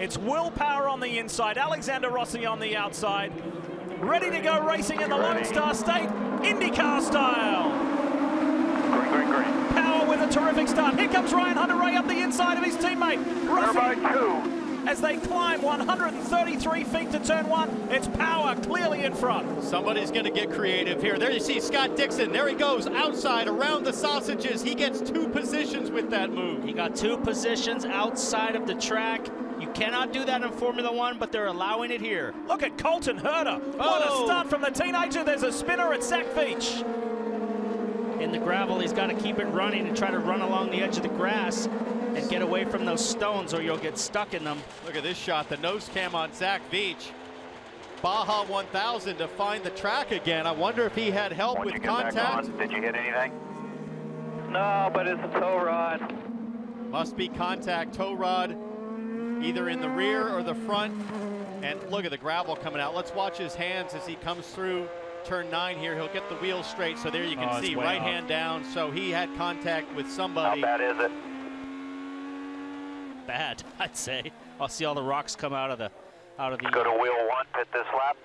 It's Will Power on the inside, Alexander Rossi on the outside. Ready to go racing in the Lone Star State, IndyCar style. Green. Power with a terrific start. Here comes Ryan Hunter-Reay up the inside of his teammate. Rossi. As they climb 133 feet to turn one, it's Power clearly in front. Somebody's going to get creative here. There you see Scott Dixon. There he goes outside around the sausages. He gets 2 positions with that move. He got 2 positions outside of the track. You cannot do that in Formula One, but they're allowing it here. Look at Colton Herta. What a start from the teenager. There's a spinner at Zach Veach. In the gravel, he's got to keep it running and try to run along the edge of the grass and get away from those stones or you'll get stuck in them. Look at this shot, the nose cam on Zach Veach. Baja 1000 to find the track again. I wonder if he had help with contact. Did you hit anything? No, but it's a tow rod. Must be contact, tow rod, either in the rear or the front. And look at the gravel coming out. Let's watch his hands as he comes through turn 9 here. He'll get the wheels straight. So there you can see right hand down. So he had contact with somebody. How bad is it? Bad, I'd say. I'll see all the rocks come out of the Go to wheel 1, pit this lap.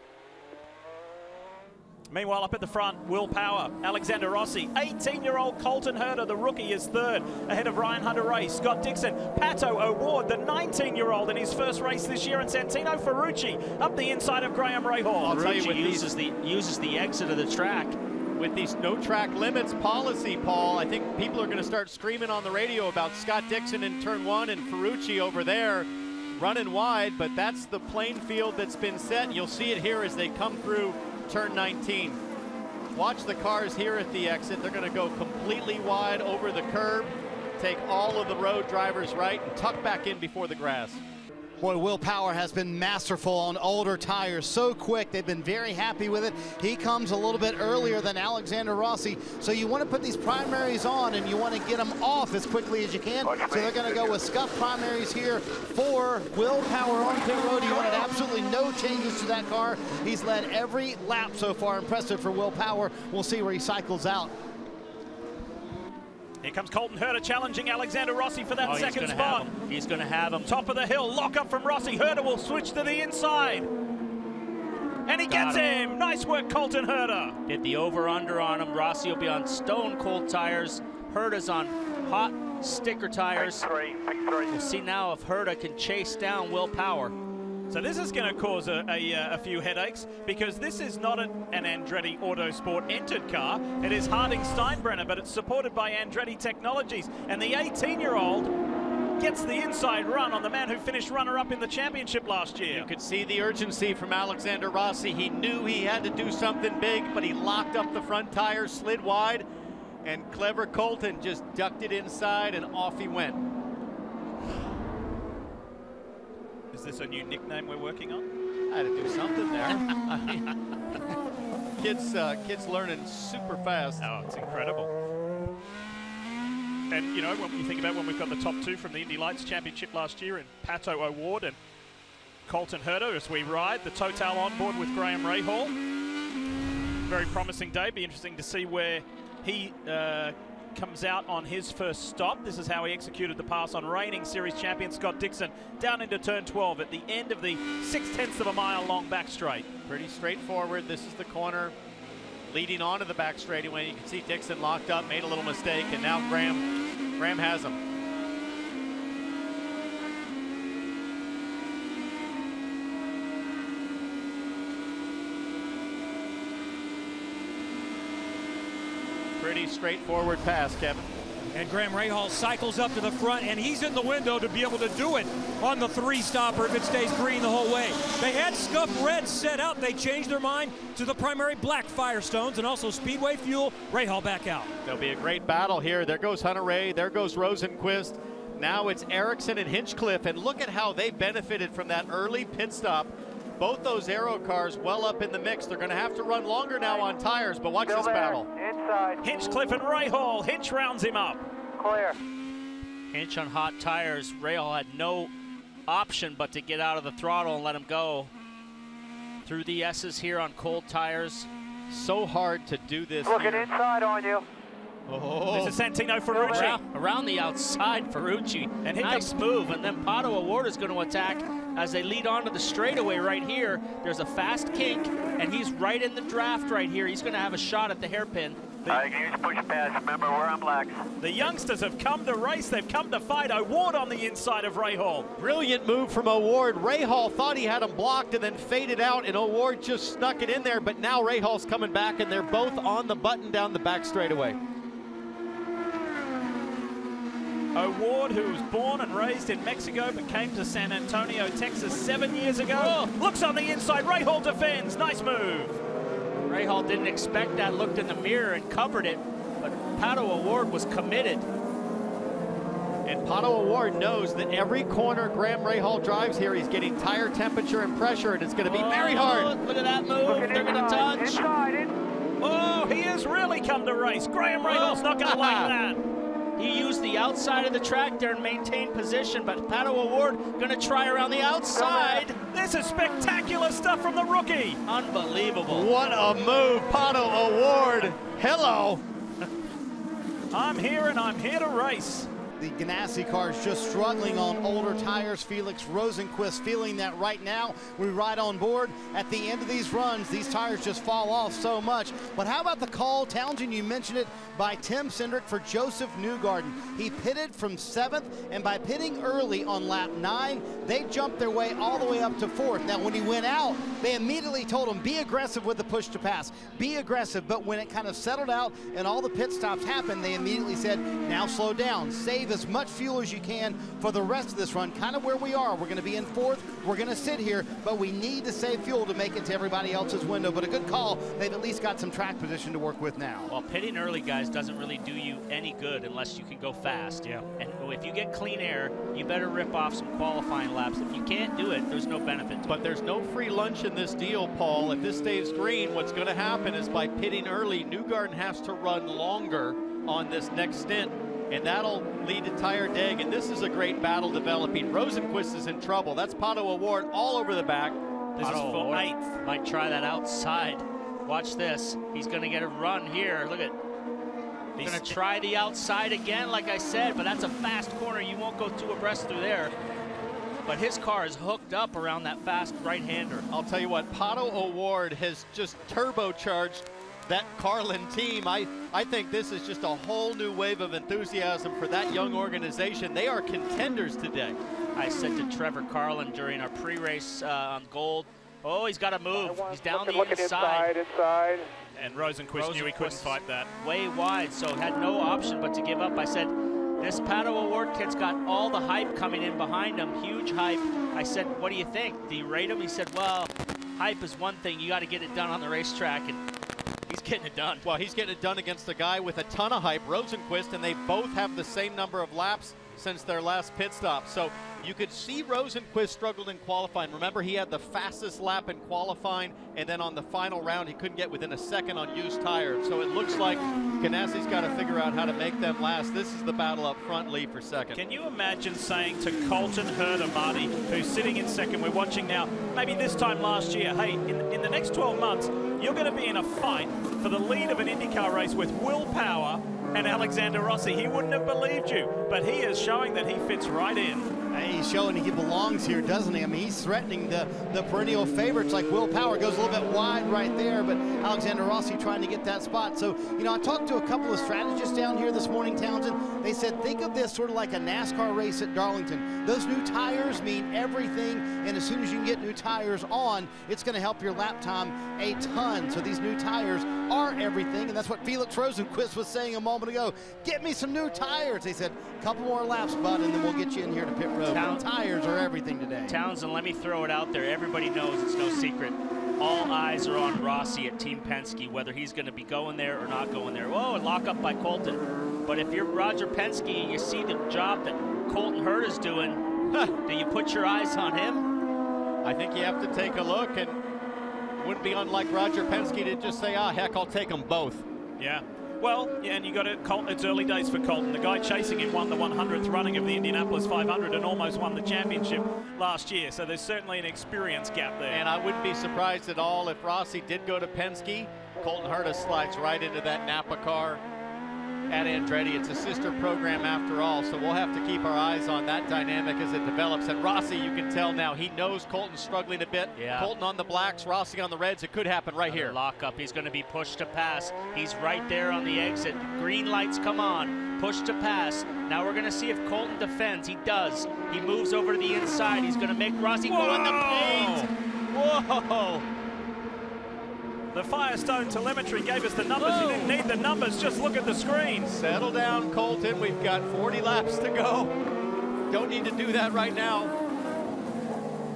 Meanwhile, up at the front, Will Power, Alexander Rossi, 18-year-old Colton Herta, the rookie, is third, ahead of Ryan Hunter-Reay, Scott Dixon, Pato O'Ward, the 19-year-old in his first race this year, and Santino Ferrucci up the inside of Graham Rahal. I'll tell you, uses the exit of the track. With these no track limits policy, Paul, I think people are going to start screaming on the radio about Scott Dixon in turn 1 and Ferrucci over there running wide, but that's the playing field that's been set. You'll see it here as they come through turn 19. Watch the cars here at the exit. They're going to go completely wide over the curb, take all of the road drivers right, and tuck back in before the grass. Boy, Will Power has been masterful on older tires, so quick. They've been very happy with it. He comes a little bit earlier than Alexander Rossi, so you want to put these primaries on and you want to get them off as quickly as you can. So they're going to go with scuff primaries here for Will Power on pit road. He wanted absolutely no changes to that car. He's led every lap so far. Impressive for Will Power. We'll see where he cycles out. Here comes Colton Herta challenging Alexander Rossi for that second spot. He's going to have him. Top of the hill, lock up from Rossi. Herta will switch to the inside. And he gets him. Nice work, Colton Herta. Did the over-under on him. Rossi will be on stone cold tires. Herta's on hot sticker tires. We'll see now if Herta can chase down Will Power. So this is going to cause a few headaches because this is not an Andretti Autosport entered car. It is Harding Steinbrenner, but it's supported by Andretti Technologies. And the 18-year-old gets the inside run on the man who finished runner-up in the championship last year. You could see the urgency from Alexander Rossi. He knew he had to do something big, but he locked up the front tires, slid wide, and clever Colton just ducked it inside, and off he went. Is this a new nickname we're working on? I had to do something there. I mean, kids learning super fast. Oh, it's incredible. And, you know, when you think about when we've got the top 2 from the Indy Lights Championship last year in Pato O'Ward and Colton Herta as we ride the Total on board with Graham Rahal. Very promising day. Be interesting to see where he comes out on his first stop. This is how he executed the pass on reigning series champion Scott Dixon down into turn 12 at the end of the 0.6 of a mile long back straight. Pretty straightforward. This is the corner leading onto the back straightaway. You can see Dixon locked up, made a little mistake, and now Graham has him. Pretty straightforward pass, Kevin. And Graham Rahal cycles up to the front, and he's in the window to be able to do it on the 3-stopper if it stays green the whole way. They had scuff red set out. They changed their mind to the primary black Firestones and also Speedway fuel. Rahal back out. There'll be a great battle here. There goes Hunter-Reay. There goes Rosenquist. Now it's Ericsson and Hinchcliffe, and look at how they benefited from that early pit stop. Both those Aero cars well up in the mix. They're going to have to run longer now on tires, but watch this battle. Inside. Hinchcliffe and Rahal. Hinch rounds him up. Clear. Hinch on hot tires. Rahal had no option but to get out of the throttle and let him go. Through the S's here on cold tires. So hard to do this. Looking here. inside on you. This is Santino Ferrucci. Around the outside, Ferrucci. And nice move. And then Pato O'Ward is going to attack as they lead onto the straightaway right here. There's a fast kink, and he's right in the draft right here. He's going to have a shot at the hairpin. I can use push pass. Remember, we're on blacks. The youngsters have come to race. They've come to fight. O'Ward on the inside of Rahal. Brilliant move from O'Ward. Rahal thought he had him blocked and then faded out, and O'Ward just snuck it in there, but now Rahal's coming back, and they're both on the button down the back straightaway. O'Ward, who was born and raised in Mexico but came to San Antonio, Texas 7 years ago. Looks on the inside. Rahal defends. Nice move. Rahal didn't expect that, looked in the mirror and covered it, but Pato O'Ward was committed. And Pato O'Ward knows that every corner Graham Rahal drives here, he's getting tire temperature and pressure, and it's going to be very hard. Look at that move. They're going to touch. Inside. Oh, he has really come to race. Graham Rahal's not going to like that. He used the outside of the track there and maintained position, but Pato O'Ward going to try around the outside. This is spectacular stuff from the rookie. Unbelievable. What a move, Pato O'Ward. Hello. I'm here and I'm here to race. The Ganassi car is just struggling on older tires. Felix Rosenqvist feeling that right now. We ride on board. At the end of these runs, these tires just fall off so much. But how about the call, Townsend, you mentioned it, by Tim Cindric for Joseph Newgarden. He pitted from 7th, and by pitting early on lap 9, they jumped their way all the way up to 4th. Now, when he went out, they immediately told him, be aggressive with the push to pass. Be aggressive. But when it kind of settled out and all the pit stops happened, they immediately said, now slow down. Save as much fuel as you can for the rest of this run, kind of where we are. We're going to be in 4th. We're going to sit here, but we need to save fuel to make it to everybody else's window. But a good call. They've at least got some track position to work with now. Well, pitting early, guys, doesn't really do you any good unless you can go fast. Yeah. And if you get clean air, you better rip off some qualifying laps. If you can't do it, there's no benefit to it. But there's no free lunch in this deal, Paul. If this stays green, what's going to happen is by pitting early, Newgarden has to run longer on this next stint, and that'll lead to tire deg. And this is a great battle developing. Rosenqvist is in trouble. That's Pato O'Ward all over the back. This is for 8th. Might try that outside. Watch this. He's going to get a run here. Look at. He's going to try the outside again, like I said, but that's a fast corner. You won't go too abreast through there. But his car is hooked up around that fast right-hander. I'll tell you what, Pato O'Ward has just turbocharged that Carlin team. I think this is just a whole new wave of enthusiasm for that young organization. They are contenders today. I said to Trevor Carlin during our pre-race on Gold, oh, he's got to move. He's down the inside. Inside. And Rosenqvist knew he couldn't fight that. Way wide, so had no option but to give up. I said, this Pato O'Ward kid's got all the hype coming in behind him, huge hype. I said, what do you think? Do you rate him? He said, well, hype is one thing. You got to get it done on the racetrack, and he's getting it done. Well, he's getting it done against a guy with a ton of hype, Rosenqvist, and they both have the same number of laps since their last pit stop. So you could see Rosenqvist struggled in qualifying. Remember, he had the fastest lap in qualifying, and then on the final round, he couldn't get within a second on used tires. So it looks like Ganassi's got to figure out how to make them last. This is the battle up front, Lee for second. Can you imagine saying to Colton Herta, Marty, who's sitting in second, we're watching now, maybe this time last year, hey, in the next 12 months, you're going to be in a fight for the lead of an IndyCar race with Will Power and Alexander Rossi. He wouldn't have believed you, but he is showing that he fits right in. He's showing he belongs here, doesn't he? I mean, he's threatening the perennial favorites like Will Power. Goes a little bit wide right there, but Alexander Rossi trying to get that spot. So, you know, I talked to a couple of strategists down here this morning, Townsend. They said, think of this sort of like a NASCAR race at Darlington. Those new tires mean everything, and as soon as you can get new tires on, it's going to help your lap time a ton. So these new tires are everything, and that's what Felix Rosenqvist was saying a moment ago. Get me some new tires. They said, a couple more laps, bud, and then we'll get you in here to pit road. Tires are everything today. Townsend, let me throw it out there. Everybody knows it's no secret. All eyes are on Rossi at Team Penske, whether he's going to be going there or not going there. Whoa, and lock up by Colton. But if you're Roger Penske and you see the job that Colton Herta is doing, do you put your eyes on him? I think you have to take a look, and wouldn't be unlike Roger Penske to just say, ah, heck, I'll take them both. Yeah. Well, yeah, and you got to, it's early days for Colton. The guy chasing him won the 100th running of the Indianapolis 500 and almost won the championship last year. So there's certainly an experience gap there. And I wouldn't be surprised at all if Rossi did go to Penske. Colton Herta slides right into that Napa car. at Andretti. It's a sister program after all, so we'll have to keep our eyes on that dynamic as it develops. And Rossi, you can tell now, he knows Colton's struggling a bit. Yeah. Colton on the blacks, Rossi on the reds. It could happen right here. Lockup. He's going to be pushed to pass. He's right there on the exit. Green lights come on. Push to pass. Now we're going to see if Colton defends. He does. He moves over to the inside. He's going to make Rossi go in the paint. Whoa! The Firestone telemetry gave us the numbers. You didn't need the numbers, just look at the screen. Settle down, Colton. We've got 40 laps to go. Don't need to do that right now.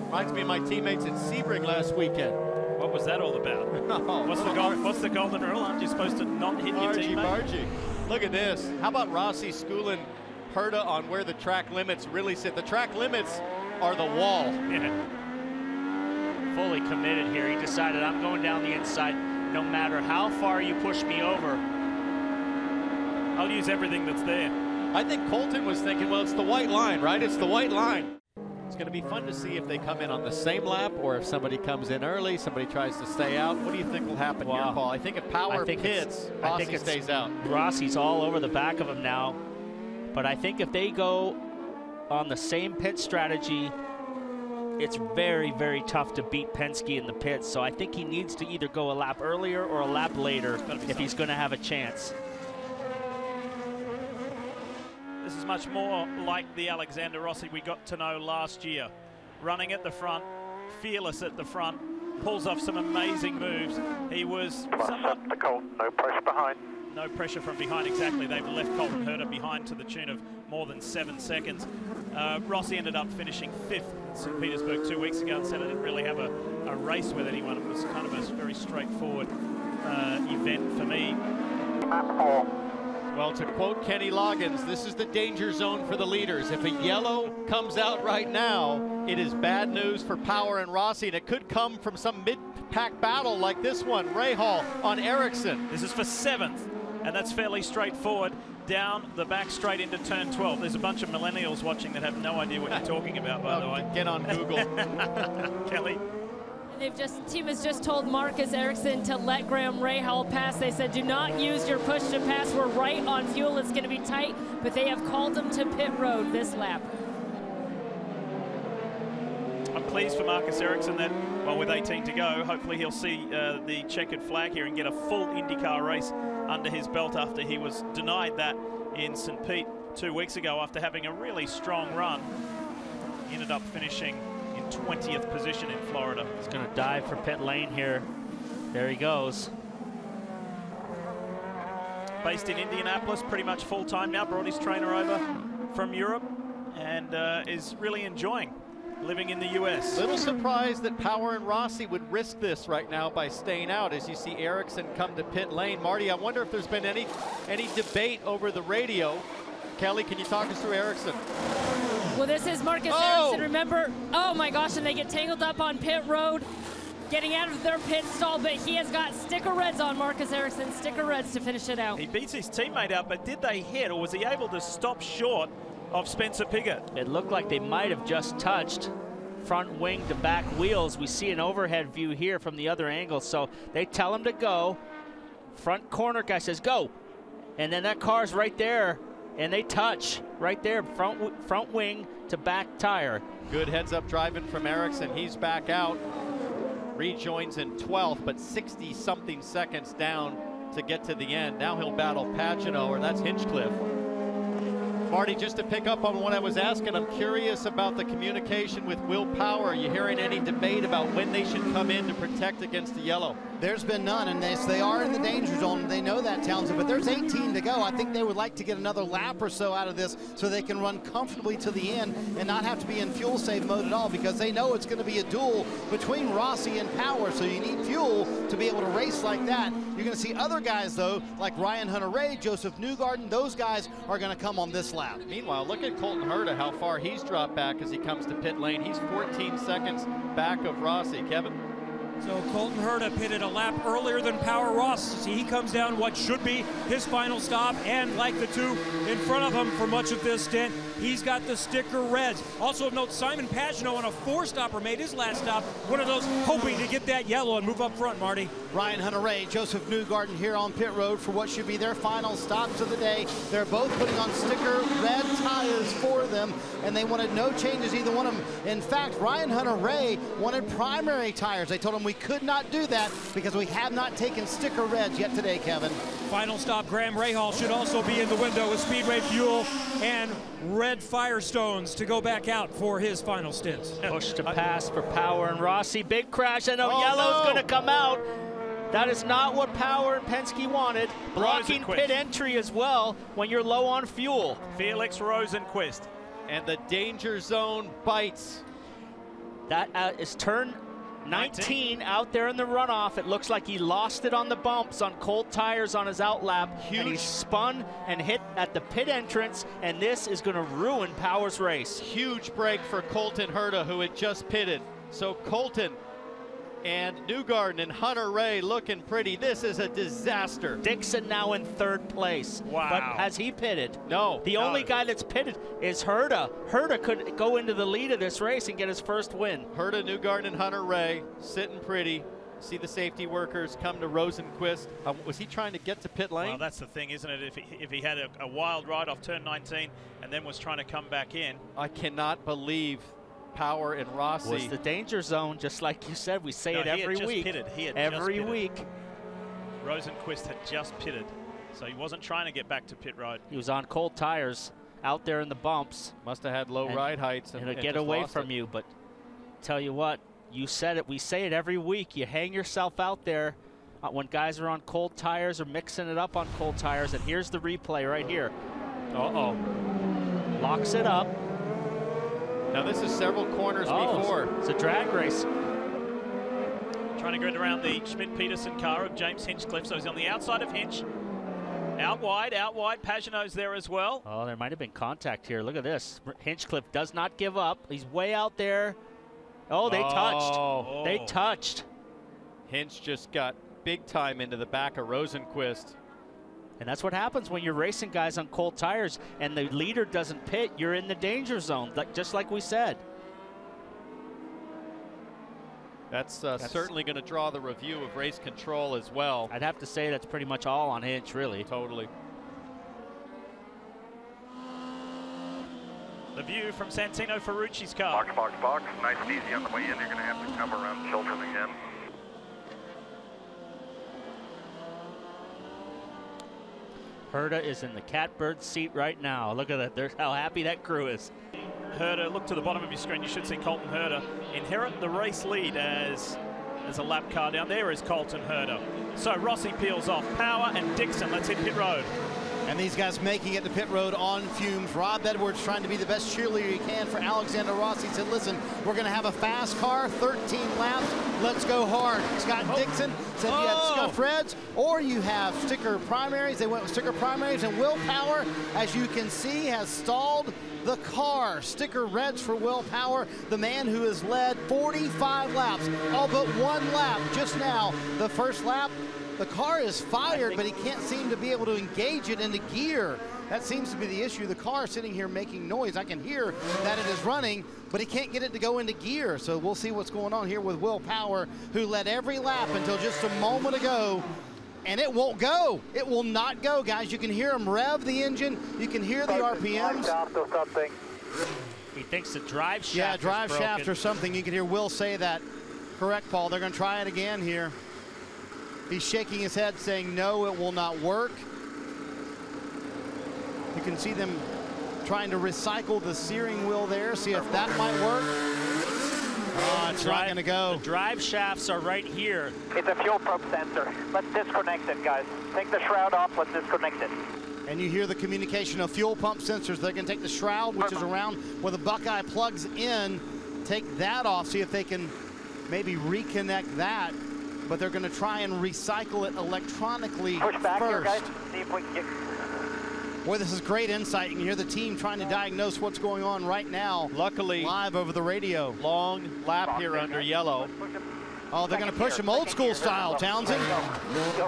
Reminds me of my teammates at Sebring last weekend. What was that all about? What's the golden rule? Aren't you supposed to not hit your teammate? Bargy. Look at this. How about Rossi schooling Herta on where the track limits really sit? The track limits are the wall. Yeah. Fully committed here. He decided, I'm going down the inside no matter how far you push me over. I'll use everything that's there. I think Colton was thinking, well, it's the white line, right? It's the white line. It's going to be fun to see if they come in on the same lap or if somebody comes in early, somebody tries to stay out. What do you think will happen here, Paul? I think if Power pits, Rossi stays out. Rossi's all over the back of him now. But I think if they go on the same pit strategy, it's very, very tough to beat Penske in the pits. So I think he needs to either go a lap earlier or a lap later if he's going to have a chance. This is much more like the Alexander Rossi we got to know last year. Running at the front, fearless at the front, pulls off some amazing moves. He was somewhat... to Colton, no pressure behind. No pressure from behind, exactly. They've left Colton Herta behind to the tune of more than 7 seconds. Rossi ended up finishing 5th in St. Petersburg 2 weeks ago and said I didn't really have a race with anyone. It was kind of a very straightforward event for me. Well, to quote Kenny Loggins, this is the danger zone for the leaders. If a yellow comes out right now, it is bad news for Power and Rossi, and it could come from some mid-pack battle like this one. Rahal on Ericsson. This is for 7th, and that's fairly straightforward. Down the back straight into turn 12. There's a bunch of millennials watching that have no idea what you're talking about, by the way. Get on Google. Kelly. Team has just told Marcus Ericsson to let Graham Rahal pass. They said, do not use your push to pass. We're right on fuel. It's going to be tight, but they have called him to pit road this lap. I'm pleased for Marcus Ericsson that, well, with 18 to go, hopefully he'll see the checkered flag here and get a full IndyCar race under his belt after he was denied that in St. Pete 2 weeks ago after having a really strong run. He ended up finishing in 20th position in Florida. He's going to dive for pit lane here. There he goes. Based in Indianapolis, pretty much full-time now. Brought his trainer over from Europe and is really enjoying living in the U.S. Little surprised that Power and Rossi would risk this right now by staying out as you see Ericsson come to pit lane. Marty, I wonder if there's been any debate over the radio. Kelly, can you talk us through Ericsson? Well, this is Marcus Ericsson. Remember, oh my gosh, and they get tangled up on pit road, getting out of their pit stall, but he has got sticker reds on Marcus Ericsson, sticker reds to finish it out. He beats his teammate out, but did they hit, or was he able to stop short of Spencer Pigot? It looked like they might have just touched front wing to back wheels. We see an overhead view here from the other angle, so they tell him to go. Front corner guy says go, and then that car's right there, and they touch right there, front wing to back tire. Good heads-up driving from Ericsson. He's back out. Rejoins in 12th, but 60-something seconds down to get to the end. Now he'll battle Pagenaud, or that's Hinchcliffe. Marty, just to pick up on what I was asking, I'm curious about the communication with Will Power. Are you hearing any debate about when they should come in to protect against the yellow? There's been none, and they are in the danger zone. They know that, Townsend, but there's 18 to go. I think they would like to get another lap or so out of this so they can run comfortably to the end and not have to be in fuel save mode at all, because they know it's going to be a duel between Rossi and Power, so you need fuel to be able to race like that. You're going to see other guys, though, like Ryan Hunter-Reay, Joseph Newgarden. Those guys are going to come on this lap. Meanwhile, look at Colton Herta, how far he's dropped back as he comes to pit lane. He's 14 seconds back of Rossi. Kevin? So Colton Herta pitted a lap earlier than Power Ross. See, he comes down what should be his final stop, and like the two in front of him for much of this stint, he's got the sticker reds. Also of note, Simon Pagenaud on a 4-stopper made his last stop, one of those hoping to get that yellow and move up front, Marty. Ryan Hunter-Reay, Joseph Newgarden here on pit road for what should be their final stops of the day. They're both putting on sticker red tires for them, and they wanted no changes, either one of them. In fact, Ryan Hunter-Reay wanted primary tires. They told him we could not do that because we have not taken sticker reds yet today, Kevin. Final stop, Graham Rahal should also be in the window with Speedway fuel and red Firestones to go back out for his final stints. Push to pass for Power and Rossi. Big crash, and yellow's going to come out. That is not what Power and Penske wanted. Blocking pit entry as well when you're low on fuel. Felix Rosenqvist. And the danger zone bites. That is turn 19 out there in the runoff. It looks like he lost it on the bumps on cold tires on his outlap. And he spun and hit at the pit entrance, and this is going to ruin Power's race. Huge break for Colton Herta, who had just pitted. So Colton and Newgarden and Hunter-Reay looking pretty. This is a disaster. Dixon now in 3rd place. Wow. But has he pitted? No. The only guy that's pitted is Herta. Herta could go into the lead of this race and get his first win. Herta, Newgarden, and Hunter-Reay sitting pretty. See the safety workers come to Rosenqvist. Was he trying to get to pit lane? Well, that's the thing, isn't it? If he had a wild ride off turn 19 and then was trying to come back in. I cannot believe Power and Rossi. Was the danger zone, just like you said. We say it every week. He had every just pitted. week. Rosenqvist had just pitted, so he wasn't trying to get back to pit road. He was on cold tires out there in the bumps. Must have had low ride heights. And get away from you, but tell you what, you said it. We say it every week. You hang yourself out there when guys are on cold tires or mixing it up on cold tires, and here's the replay right here. Uh-oh. Locks it up. Now this is several corners before. It's a drag race. Trying to get around the Schmidt-Peterson car of James Hinchcliffe, so he's on the outside of Hinch. Out wide, Pagenaud's there as well. Oh, there might have been contact here. Look at this. Hinchcliffe does not give up. He's way out there. Oh, they touched. They touched. Hinch just got big time into the back of Rosenqvist. And that's what happens when you're racing guys on cold tires and the leader doesn't pit. You're in the danger zone, just like we said. That's certainly going to draw the review of race control as well. I'd have to say that's pretty much all on Hinch, really. Totally. The view from Santino Ferrucci's car. Box. Nice and easy on the way in. You're going to have to come around Chiltern again. Herta is in the catbird seat right now. Look at that. There's how happy that crew is. Herta, look to the bottom of your screen. You should see Colton Herta inherit the race lead as a lap car down. There is Colton Herta. So Rossi peels off. Power and Dixon. Let's hit pit road. And these guys making it to pit road on fumes. Rob Edwards trying to be the best cheerleader he can for Alexander Rossi. Said, listen, we're going to have a fast car, 13 laps. Let's go hard. Scott Dixon said you had scuff reds or you have sticker primaries. They went with sticker primaries, and Will Power, as you can see, has stalled the car. Sticker reds for Will Power, the man who has led 45 laps, all but one lap just now. The first lap, the car is fired, but he can't seem to be able to engage it into gear. That seems to be the issue. The car sitting here making noise. I can hear that it is running, but he can't get it to go into gear. So we'll see what's going on here with Will Power, who led every lap until just a moment ago. And it won't go. It will not go, guys. You can hear him rev the engine. You can hear the RPMs. He thinks the drive shaft Yeah, drive is broken. shaft or something. You can hear Will say that. Correct, Paul. They're going to try it again here. He's shaking his head saying, no, it will not work. You can see them trying to recycle the steering wheel there, see if that might work. Oh, it's not going to go. The drive shafts are right here. It's a fuel pump sensor. Let's disconnect it, guys. Take the shroud off. Let's disconnect it. And you hear the communication of fuel pump sensors. They're going to take the shroud, which is around where the Buckeye plugs in, take that off, see if they can maybe reconnect that. But they're going to try and recycle it electronically Push back first. here, guys. See if we can get... Boy, this is great insight. You can hear the team trying to diagnose what's going on right now. Luckily, live over the radio. Long lap here under yellow. Oh, they're going to push him old school style, Townsend.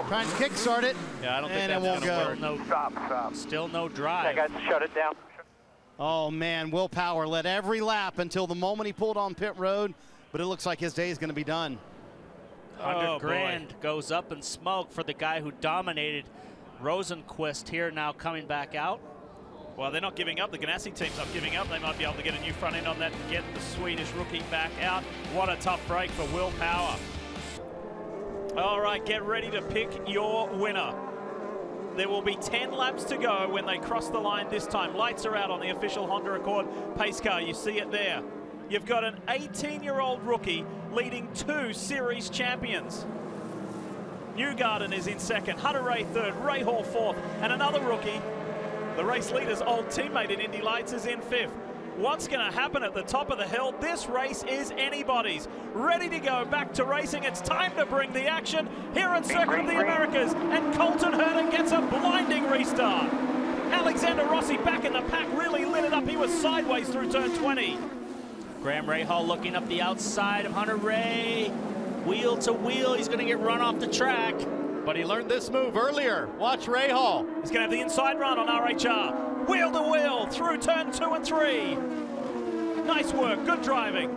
Trying to kickstart it. Yeah, I don't think and that's it won't gonna go. work. Stop. Still no drive. Yeah, guys, shut it down. Oh, man, Will Power led every lap until the moment he pulled on pit road, but it looks like his day is going to be done. 100 grand goes up in smoke for the guy who dominated Rosenqvist here, now coming back out. Well, they're not giving up. The Ganassi team's not giving up. They might be able to get a new front end on that and get the Swedish rookie back out. What a tough break for Will Power. All right, get ready to pick your winner. There will be 10 laps to go when they cross the line this time. Lights are out on the official Honda Accord pace car. You see it there. You've got an 18-year-old rookie leading 2 series champions. Newgarden is in second, Hunter-Reay third, Ray Hall fourth, and another rookie, the race leader's old teammate in Indy Lights, is in fifth. What's going to happen at the top of the hill? This race is anybody's. Ready to go back to racing. It's time to bring the action here at Circuit of the Americas. And Colton Herta gets a blinding restart. Alexander Rossi back in the pack, really lit it up. He was sideways through turn 20. Graham Rahal looking up the outside of Hunter-Reay. Wheel to wheel, he's going to get run off the track. But he learned this move earlier. Watch Rahal. He's going to have the inside run on RHR. Wheel to wheel through turn 2 and 3. Nice work, good driving.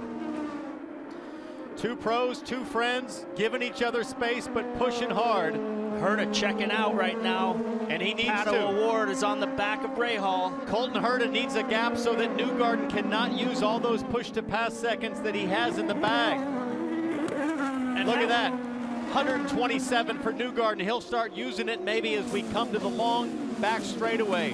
2 pros, 2 friends, giving each other space but pushing hard. Herta checking out right now. And he needs Pato to. Award is on the back of Rahal. Colton Herta needs a gap so that Newgarden cannot use all those push-to-pass seconds that he has in the bag. And look at that. 127 for Newgarden. He'll start using it maybe as we come to the long back straightaway.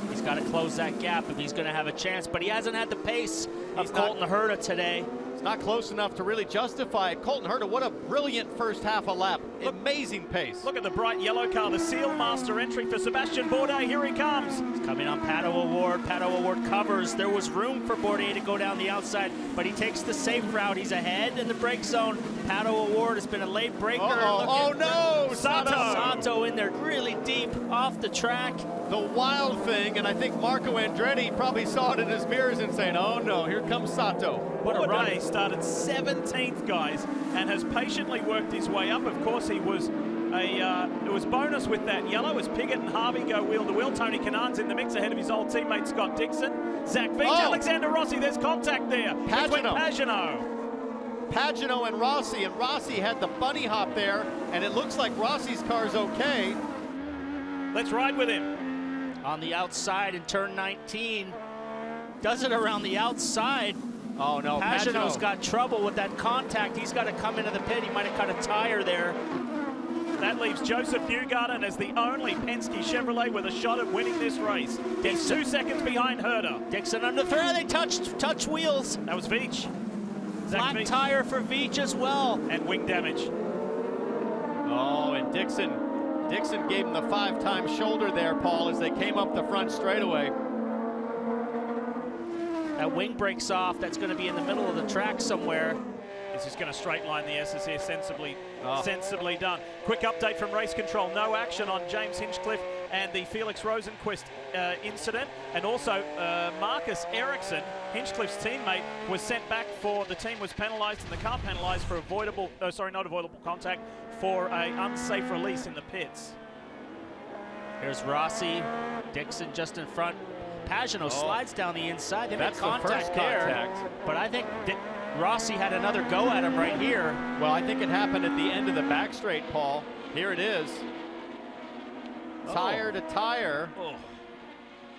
He's got to close that gap if he's going to have a chance, but he hasn't had the pace of Colton Herta today. It's not close enough to really justify it. Colton Herta, what a brilliant first half a lap. Amazing pace. Look at the bright yellow car, the Seal Master entry for Sebastian Bourdais. Here he comes. He's coming on Pato Award. Pato Award covers. There was room for Bourdais to go down the outside, but he takes the safe route. He's ahead in the brake zone. Pato Award has been a late breaker. Oh no! Sato in there really deep off the track. The wild thing, and I think Marco Andretti probably saw it in his mirrors and saying, oh no, here comes Sato. What a run. He started 17th, guys, and has patiently worked his way up. Of course, he was it was bonus with that yellow as Piggott and Harvey go wheel to wheel. Tony Kanan's in the mix ahead of his old teammate Scott Dixon. Zach Veach, Alexander Rossi, there's contact there. Pagano and Rossi had the bunny hop there, and it looks like Rossi's car's okay. Let's ride with him. On the outside in turn 19. Does it around the outside. Oh no, Pagano's got trouble with that contact. He's got to come into the pit. He might have cut a tire there. That leaves Joseph Newgarden as the only Penske Chevrolet with a shot at winning this race. He's 2 seconds behind Herta. Dixon under third. They touch wheels. That was Veach. Flat tire for Veach as well. And wing damage. Oh, and Dixon gave him the 5-time shoulder there, Paul, as they came up the front straightaway. That wing breaks off. That's going to be in the middle of the track somewhere. This is going to straight line the SS here, sensibly done. Quick update from race control. No action on James Hinchcliffe and the Felix Rosenqvist incident. And also Marcus Ericsson, Hinchcliffe's teammate, was sent back for, the team was penalized and the car penalized for not avoidable contact, for an unsafe release in the pits. Here's Rossi, Dixon just in front. Pagano slides down the inside. They made contact there, but I think Rossi had another go at him right here. Well, I think it happened at the end of the back straight, Paul. Here it is. Tire to tire.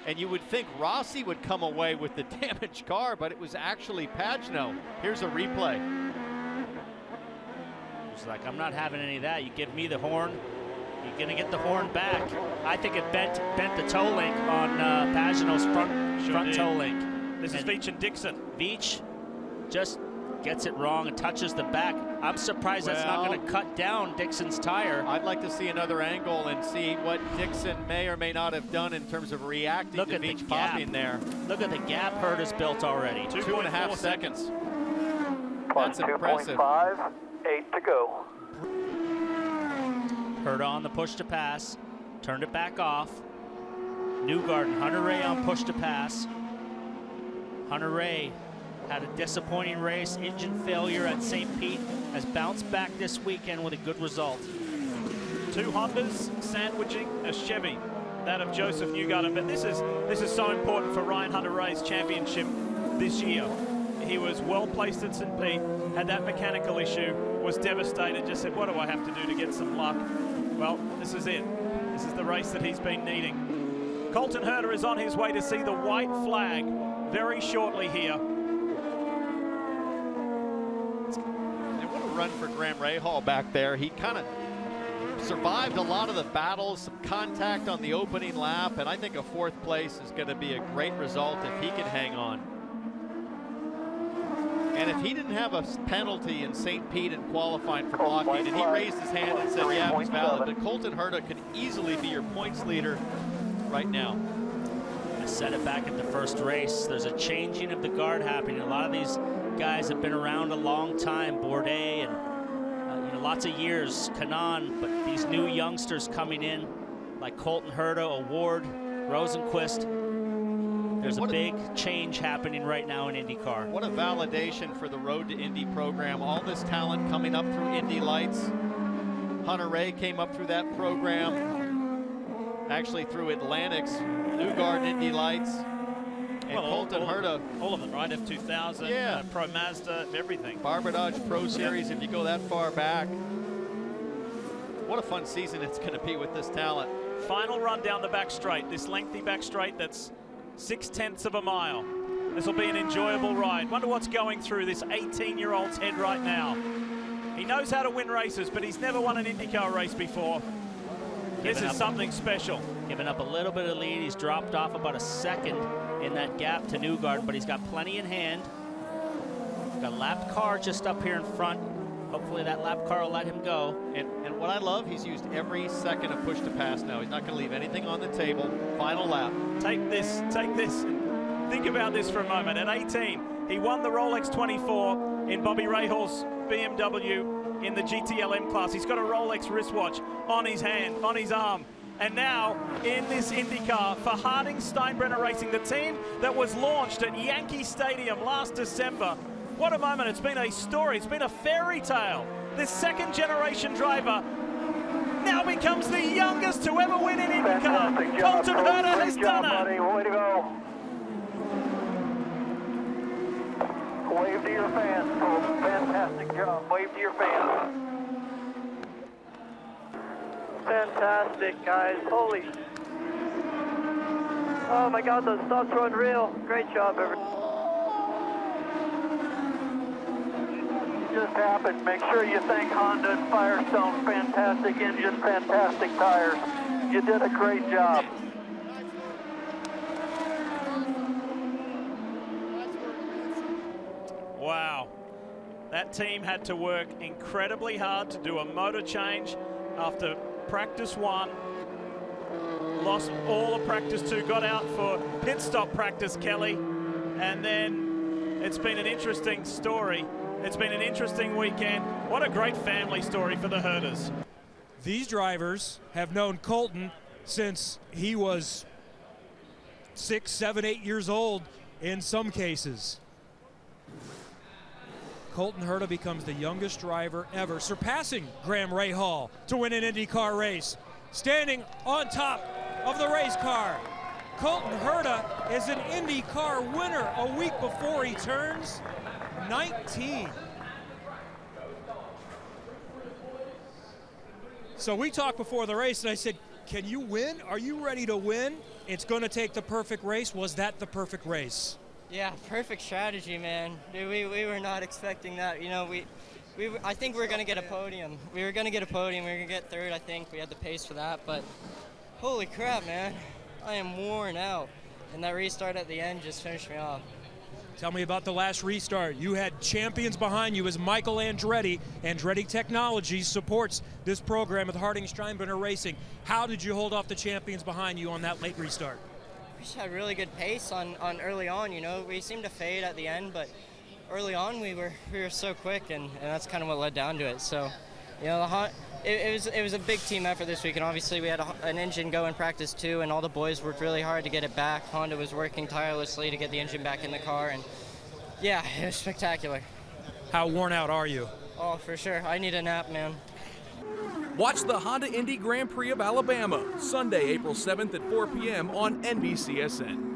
And you would think Rossi would come away with the damaged car, but it was actually Pagano. Here's a replay. It's like, I'm not having any of that. You give me the horn, you're going to get the horn back. I think it bent the toe link on Pagano's front toe link. This is Veach and Dixon. Veach just gets it wrong and touches the back. I'm surprised that's not going to cut down Dixon's tire. I'd like to see another angle and see what Dixon may or may not have done in terms of reacting to Veach popping there. Look at the gap Herta's built already. 2.5 seconds. That's impressive. 2.5, 8 to go. Herta on the push to pass, turned it back off. Newgarden, Hunter-Reay on push to pass. Hunter-Reay had a disappointing race, engine failure at St. Pete, has bounced back this weekend with a good result. 2 Hondas sandwiching a Chevy, that of Joseph Newgarden. But this is so important for Ryan Hunter-Reay's championship this year. He was well placed at St. Pete, had that mechanical issue, was devastated, just said, what do I have to do to get some luck? Well, this is it. This is the race that he's been needing. Colton Herta is on his way to see the white flag very shortly here. And what a run for Graham Rahal back there. He kind of survived a lot of the battles, some contact on the opening lap, and I think a 4th place is going to be a great result if he can hang on. And if he didn't have a penalty in St. Pete in qualifying for blocking, and he raised his hand and said, yeah, it was valid, but Colton Herta could easily be your points leader right now. I said it back at the first race. There's a changing of the guard happening. A lot of these guys have been around a long time, Bourdais and you know, lots of years, Kanaan, but these new youngsters coming in, like Colton Herta, Award, Rosenquist. There's a big change happening right now in IndyCar. What a validation for the Road to Indy program. All this talent coming up through Indy Lights. Hunter-Reay came up through that program, actually through Atlantic's, Newgarden Indy Lights, and Colton Herta. All of them, right? F2000, yeah. Pro Mazda, everything. Barbadage Pro Series, if you go that far back. What a fun season it's going to be with this talent. Final run down the back straight, this lengthy back straight that's 0.6 of a mile. This will be an enjoyable ride. Wonder what's going through this 18-year-old's head right now. He knows how to win races, but he's never won an IndyCar race before. This is something special. Giving up a little bit of lead. He's dropped off about a second in that gap to Newgarden, but he's got plenty in hand. Got a lapped car just up here in front. Hopefully that lap car will let him go. And what I love, he's used every second of push to pass now. He's not going to leave anything on the table. Final lap. Take this. Think about this for a moment. At 18, he won the Rolex 24 in Bobby Rahal's BMW in the GTLM class. He's got a Rolex wristwatch on his hand, on his arm. And now in this IndyCar for Harding Steinbrenner Racing, the team that was launched at Yankee Stadium last December. What a moment. It's been a story. It's been a fairy tale. This second-generation driver now becomes the youngest to ever win an IndyCar. Colton Herta has done it. Buddy. Way to go. Wave to your fans, Colton. Fantastic job. Wave to your fans. Fantastic, guys. Holy. Oh, my God, those stops were unreal. Great job, everyone. Just happened. Make sure you thank Honda and Firestone. Fantastic engine, fantastic tires. You did a great job. Wow. That team had to work incredibly hard to do a motor change after practice 1. Lost all of practice 2, got out for pit stop practice, Kelly. And then it's been an interesting story. It's been an interesting weekend. What a great family story for the Hertas. These drivers have known Colton since he was 6, 7, 8 years old in some cases. Colton Herta becomes the youngest driver ever, surpassing Graham Rahal to win an IndyCar race. Standing on top of the race car, Colton Herta is an IndyCar winner a week before he turns 19. So we talked before the race and I said, can you win? Are you ready to win? It's going to take the perfect race. Was that the perfect race? Yeah, perfect strategy, man. Dude, we were not expecting that. You know, I think we were going to get a podium. We were going to get a podium. We were going to get third, I think. We had the pace for that. But holy crap, man. I am worn out. And that restart at the end just finished me off. Tell me about the last restart. You had champions behind you as Michael Andretti. Andretti Technologies supports this program with Harding Steinbrenner Racing. How did you hold off the champions behind you on that late restart? We just had really good pace on early on, you know. We seemed to fade at the end, but early on we were so quick, and that's kind of what led down to it. So, you know, it was a big team effort this week, and obviously we had an engine go in practice too, and all the boys worked really hard to get it back. Honda was working tirelessly to get the engine back in the car, and Yeah, it was spectacular. How worn out are you? Oh, for sure. I need a nap, man. Watch the Honda Indy Grand Prix of Alabama, Sunday, April 7th at 4 p.m. on NBCSN.